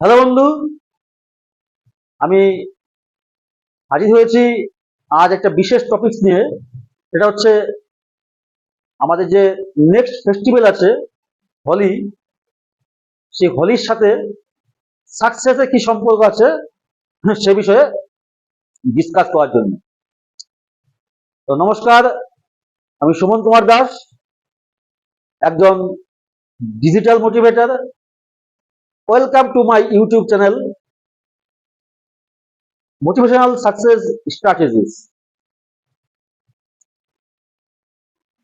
Hello বন্ধু, আমি হাজির হয়েছি আজ একটা বিশেষ টপিক নিয়ে। এটা হচ্ছে আমাদের যে নেক্সট ফেস্টিভ্যাল আছে, হোলি। সেই হোলির সাথে সাকসেসের কি সম্পর্ক আছে সে বিষয়ে ডিসকাস করার জন্য। তো নমস্কার, আমি সুমন কুমার দাস, একজন digital motivator. Welcome to my YouTube channel motivational success strategies.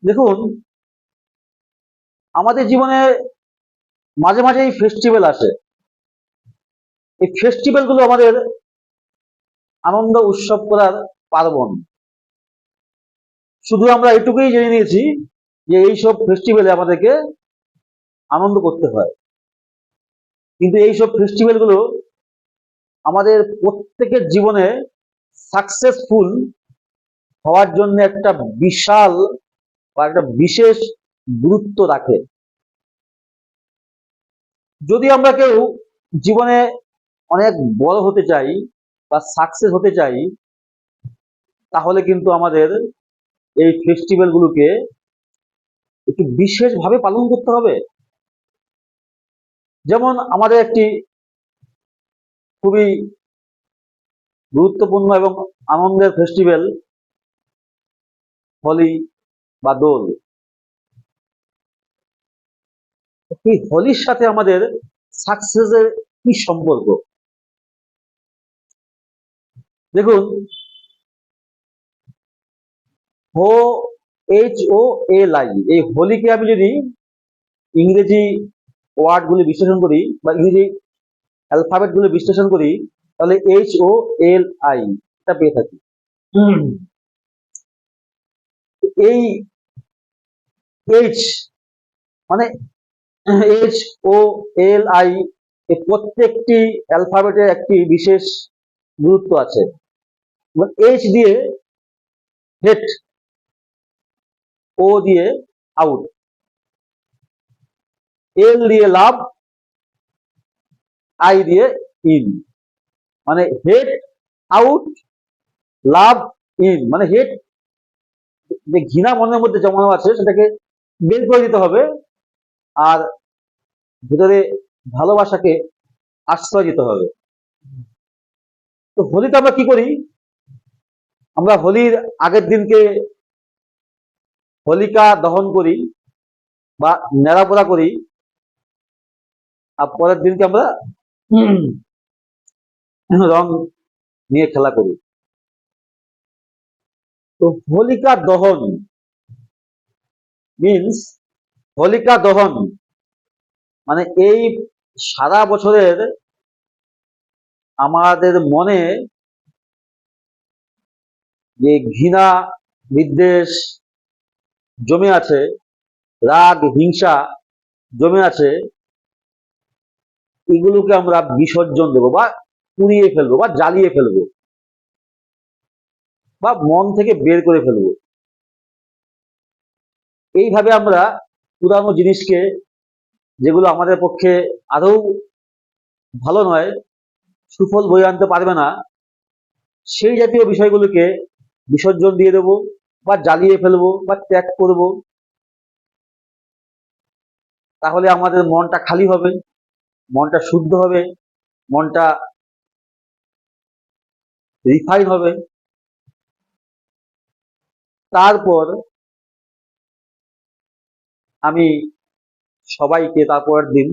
দেখুন, আমাদের জীবনে মাঝে মাঝে এই ফেস্টিভ্যাল আসে। এই ফেস্টিভ্যাল গুলো আমাদের আনন্দ উৎসব করার পার্বণ। শুধু আমরা এটুকুই জেনে নিয়েছি যে এইসব ফেস্টিভ্যালে আমাদেরকে আনন্দ করতে হয়, কিন্তু এইসব ফেস্টিভ্যাল গুলো আমাদের প্রত্যেকের জীবনে সাকসেসফুল হওয়ার জন্য একটা বিশাল বা একটা বিশেষ গুরুত্ব রাখে। যদি আমরা কেউ জীবনে অনেক বড় হতে চাই বা সাকসেস হতে চাই, তাহলে কিন্তু আমাদের এই ফেস্টিভ্যাল গুলোকে একটু বিশেষভাবে পালন করতে হবে। যেমন আমাদের একটি খুবই গুরুত্বপূর্ণ এবং আনন্দের ফেস্টিভ্যাল হোলি বা দোল। এই হোলির সাথে আমাদের সাকসেসের কি সম্পর্ক? দেখুন, HOLI, এই হোলিকে আমি যদি ইংরেজি ওয়ার্ড গুলি বিশ্লেষণ করি বা ইংরেজি অ্যালফাবেট গুলি বিশ্লেষণ করি, তাহলে HOLI এটা পেয়ে থাকি। এই এইচ মানে HOLI, এই প্রত্যেকটি অ্যালফাবেটের একটি বিশেষ গুরুত্ব আছে। এইচ দিয়ে হেড, ও দিয়ে আউট, এল দিয়ে লাভ, আই দিয়ে ইন। মানে হেড, আউট, লাভ, ইন। মানে হেড, যে ঘৃণা মনের মধ্যে জমানো আছে সেটাকে বের করে দিতে হবে, আর ভিতরে ভালোবাসাকে আশ্রয় দিতে হবে। তো হোলিতে আমরা কি করি? আমরা হোলির আগের দিনকে হোলিকা দহন করি বা নেড়াপোড়া করি, আর পরের দিনকে আমরা রং নিয়ে খেলা করি। তো হোলিকা দহন মিন্স, হোলিকা দহন মানে এই সারা বছরের আমাদের মনে যে ঘৃণা, বিদ্বেষ জমে আছে, রাগ, হিংসা জমে আছে, এগুলোকে আমরা বিসর্জন দেব বা পুড়িয়ে ফেলবো বা জ্বালিয়ে ফেলবো বা মন থেকে বের করে ফেলবো। এইভাবে আমরা পুরানো জিনিসকে, যেগুলো আমাদের পক্ষে আদৌ ভালো নয়, সুফল বয়ে আনতে পারবে না, সেই জাতীয় বিষয়গুলোকে বিসর্জন দিয়ে দেবো বা জ্বালিয়ে ফেলবো বা ত্যাগ করব। তাহলে আমাদের মনটা খালি হবে, মনটা শুদ্ধ হবে, মনটা রিফাইন হবে। তারপর আমি সবাইকে, তারপরের দিন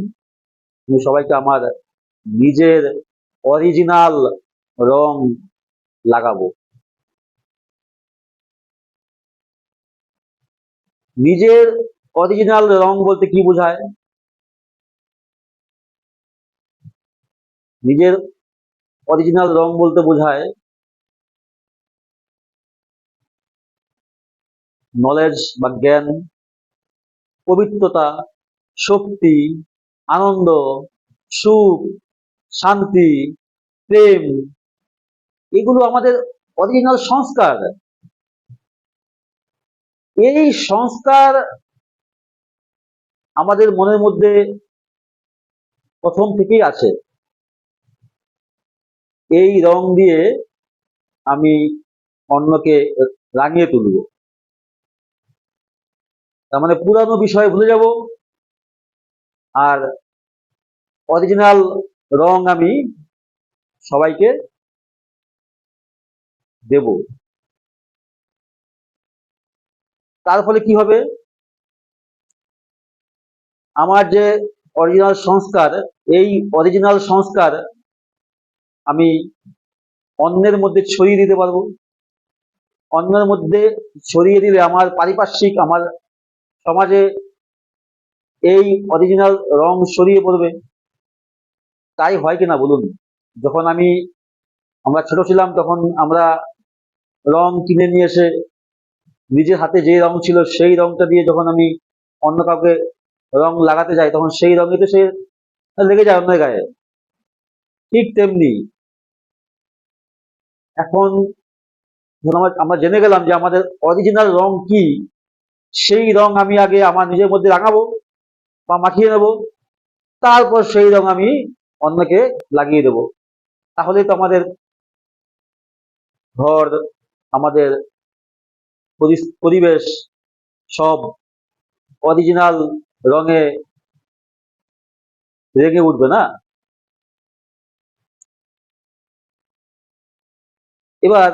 আমি সবাইকে আমার নিজের অরিজিনাল রং লাগাবো। নিজের অরিজিনাল রং বলতে কি বোঝায়? নিজের অরিজিনাল রং বলতে বোঝায় নলেজ বা জ্ঞান, পবিত্রতা, শক্তি, আনন্দ, সুখ, শান্তি, প্রেম। এগুলো আমাদের অরিজিনাল সংস্কার। এই সংস্কার আমাদের মনের মধ্যে প্রথম থেকেই আছে। এই রং দিয়ে আমি অন্যকে রাঙিয়ে তুলব। তার মানে পুরানো বিষয় ভুলে যাব, আর অরিজিনাল রং আমি সবাইকে দেব। তার ফলে কি হবে, আমার যে অরিজিনাল সংস্কার, এই অরিজিনাল সংস্কার আমি অন্যের মধ্যে ছড়িয়ে দিতে পারবো। অন্যের মধ্যে ছড়িয়ে দিলে আমার পারিপার্শ্বিক, আমার সমাজে এই অরিজিনাল রং ছড়িয়ে পড়বে। তাই হয় কিনা বলুন? যখন আমরা ছোট ছিলাম তখন আমরা রং কিনে নিয়ে এসে নিজের হাতে যে রং ছিল সেই রংটা দিয়ে যখন আমি অন্য কাউকে রং লাগাতে যাই, তখন সেই রঙে তো সে লেগে যায় অন্যের গায়ে। ঠিক তেমনি এখন আমরা জেনে গেলাম যে আমাদের অরিজিনাল রং কি, সেই রং আমি আগে আমার নিজের মধ্যে রাঙাবো বা মাখিয়ে নেব, তারপর সেই রং আমি অন্যকে লাগিয়ে দেব। তাহলেই তো আমাদের ঘর, আমাদের পরিবেশ সব অরিজিনাল রঙে রেগে উঠবে, না? এবার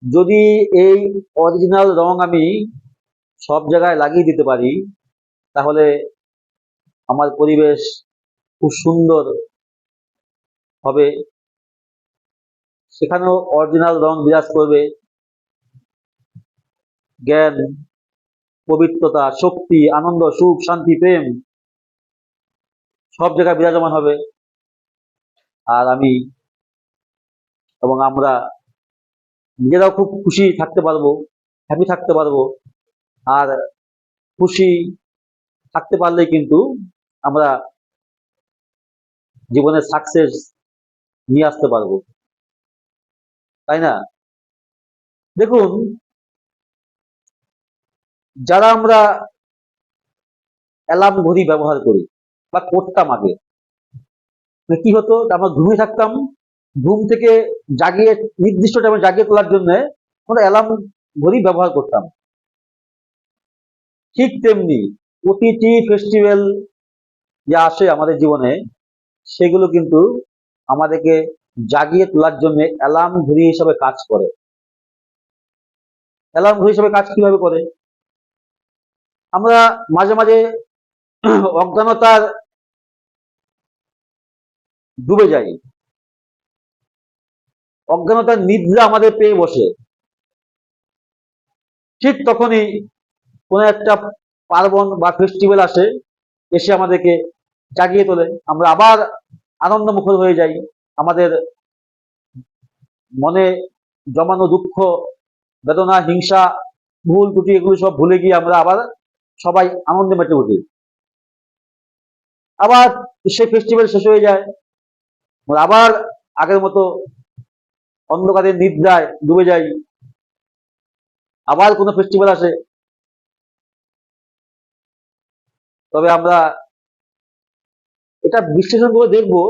যদি এই অরিজিনাল রং আমি সব জায়গায় লাগিয়ে দিতে পারি, তাহলে আমার পরিবেশ খুব সুন্দর হবে, সেখানেও অরিজিনাল রং বিরাজ করবে। জ্ঞান, পবিত্রতা, শক্তি, আনন্দ, সুখ, শান্তি, প্রেম সব জায়গায় বিরাজমান হবে। আর আমি এবং আমরা নিজেরাও খুব খুশি থাকতে পারবো, হ্যাপি থাকতে পারবো। আর খুশি থাকতে পারলে কিন্তু আমরা জীবনে সাকসেস নিয়ে আসতে পারবো, তাই না? দেখুন, যারা আমরা অ্যালার্ম ঘড়ি ব্যবহার করি বা করতাম আগে, কি হতো, আমরা ঘুমিয়ে থাকতাম, ঘুম থেকে জাগিয়ে নির্দিষ্ট টাইমে জাগিয়ে তোলার জন্য আমরা অ্যালার্ম ঘড়ি ব্যবহার করতাম। ঠিক তেমনি প্রতিটি ফেস্টিভ্যাল যে আসে আমাদের জীবনে, সেগুলো কিন্তু আমাদেরকে জাগিয়ে তোলার জন্য অ্যালার্ম ঘড়ি হিসাবে কাজ করে। অ্যালার্ম ঘড়ি হিসাবে কাজ কিভাবে করে? আমরা মাঝে মাঝে অজ্ঞানতার ডুবে যাই, অজ্ঞানতার নিদ্রা আমাদের পেয়ে বসে। ঠিক তখনই কোন একটা পার্বণ বা ফেস্টিভ্যাল আসে, এসে আমাদেরকে জাগিয়ে তোলে, আমরা আবার আনন্দমুখর হয়ে যাই। আমাদের মনে জমানো দুঃখ, বেদনা, হিংসা, ভুল ত্রুটি এগুলো সব ভুলে গিয়ে আমরা আবার সবাই আনন্দে মেতে উঠি। আবার সেই ফেস্টিভ্যাল শেষ হয়ে যায়, আমরা আবার আগের মতো অন্ধকারের নিদ্রায় ডুবে যাই। আবার কোনো ফেস্টিভ্যাল আসে, তবে আমরা এটা বিশ্লেষণ করে দেখবো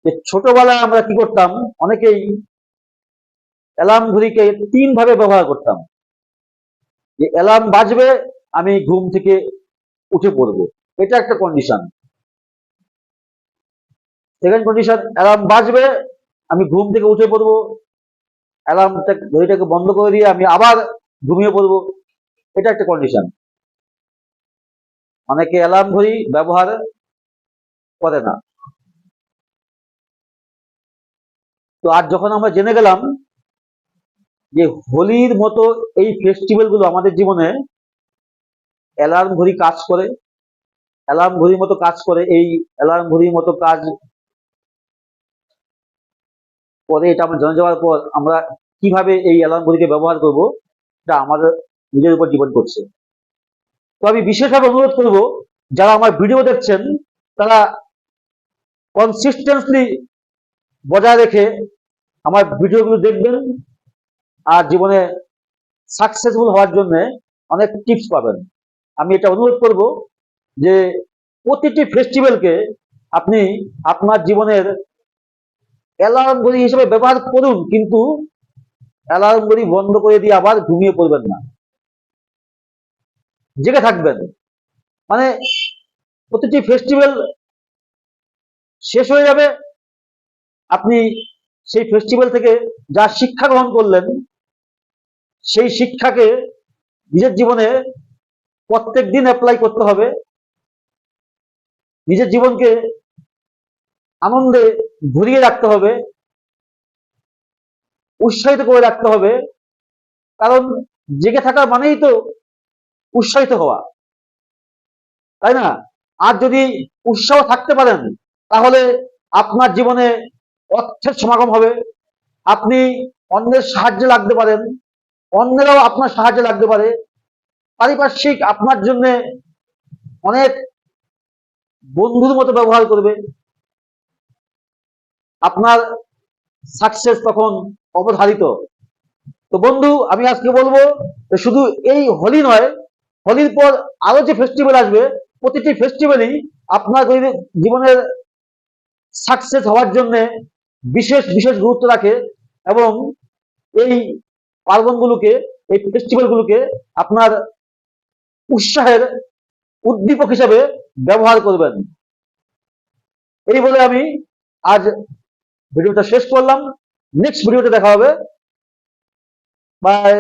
যে ছোটবেলায় আমরা কি করতাম। অনেকেই অ্যালার্ম ঘড়িকে তিন ভাবে ব্যবহার করতাম। যে অ্যালার্ম বাজবে, আমি ঘুম থেকে উঠে পড়বো, এটা একটা কন্ডিশন। সেকেন্ড কন্ডিশন, অ্যালার্ম বাজবে, আমি ঘুম থেকে উঠে পড়বো, অ্যালার্মটা ঘড়িটাকে বন্ধ করে দিয়ে আমি আবার ঘুমিয়ে পড়বো, এটা একটা কন্ডিশন। অনেকে অ্যালার্ম ঘড়ি ব্যবহার করে না। তো আজ যখন আমরা জেনে গেলাম যে হোলির মতো এই ফেস্টিভ্যাল গুলো আমাদের জীবনে অ্যালার্ম ঘড়ি কাজ করে, অ্যালার্ম ঘড়ির মতো কাজ করে, এই অ্যালার্ম ঘড়ির মতো কাজ করে, এটা আমরা জেনে যাওয়ার পর আমরা কিভাবে এই অ্যালার্ম ঘড়িকে ব্যবহার করব, এটা আমাদের নিজের উপর ডিপেন্ড করছে। তো আমি বিশেষভাবে অনুরোধ করব, যারা আমার ভিডিও দেখছেন তারা কনসিস্টেন্টলি বজায় রেখে আমার ভিডিওগুলো দেখবেন, আর জীবনে সাকসেসফুল হওয়ার জন্য অনেক টিপস পাবেন। আমি এটা অনুরোধ করব যে প্রতিটি ফেস্টিভ্যালকে আপনি আপনার জীবনের অ্যালার্ম ঘড়ি হিসেবে ব্যবহার করুন, কিন্তু অ্যালার্ম ঘড়ি বন্ধ করে দিয়ে আবার ঘুমিয়ে পড়বেন না, জেগে থাকবেন। মানে প্রতিটি ফেস্টিভ্যাল শেষ হয়ে যাবে, আপনি সেই ফেস্টিভ্যাল থেকে যা শিক্ষা গ্রহণ করলেন, সেই শিক্ষাকে নিজের জীবনে প্রত্যেক দিন অ্যাপ্লাই করতে হবে। নিজের জীবনকে আনন্দে ভরিয়ে রাখতে হবে, উৎসাহিত করে রাখতে হবে। কারণ জেগে থাকা মানেই তো উৎসাহিত হওয়া, তাই না? আর যদি উৎসাহ থাকতে পারেন, তাহলে আপনার জীবনে অর্থের সমাগম হবে, আপনি অন্যের সাহায্যে লাগতে পারেন, অন্যেরাও আপনার সাহায্যে লাগতে পারে, পারিপার্শ্বিক আপনার জন্য অনেক বন্ধুর মতো ব্যবহার করবে। আপনার সাকসেস তখন অবধারিত। তো বন্ধু, আমি আজকে বলবো শুধু এই হোলি নয়, হোলির পর আরো যে ফেস্টিভ্যাল আসবে, প্রতিটি ফেস্টিভ্যালই আপনার জীবনের সাকসেস হওয়ার জন্য বিশেষ বিশেষ গুরুত্ব রাখে। এবং এই পার্বণগুলোকে, এই ফেস্টিভ্যালগুলোকে আপনার উৎসাহের উদ্দীপক হিসেবে ব্যবহার করবেন। এই বলে আমি আজ ভিডিওটা শেষ করলাম। নেক্সট ভিডিওতে দেখা হবে। বাই।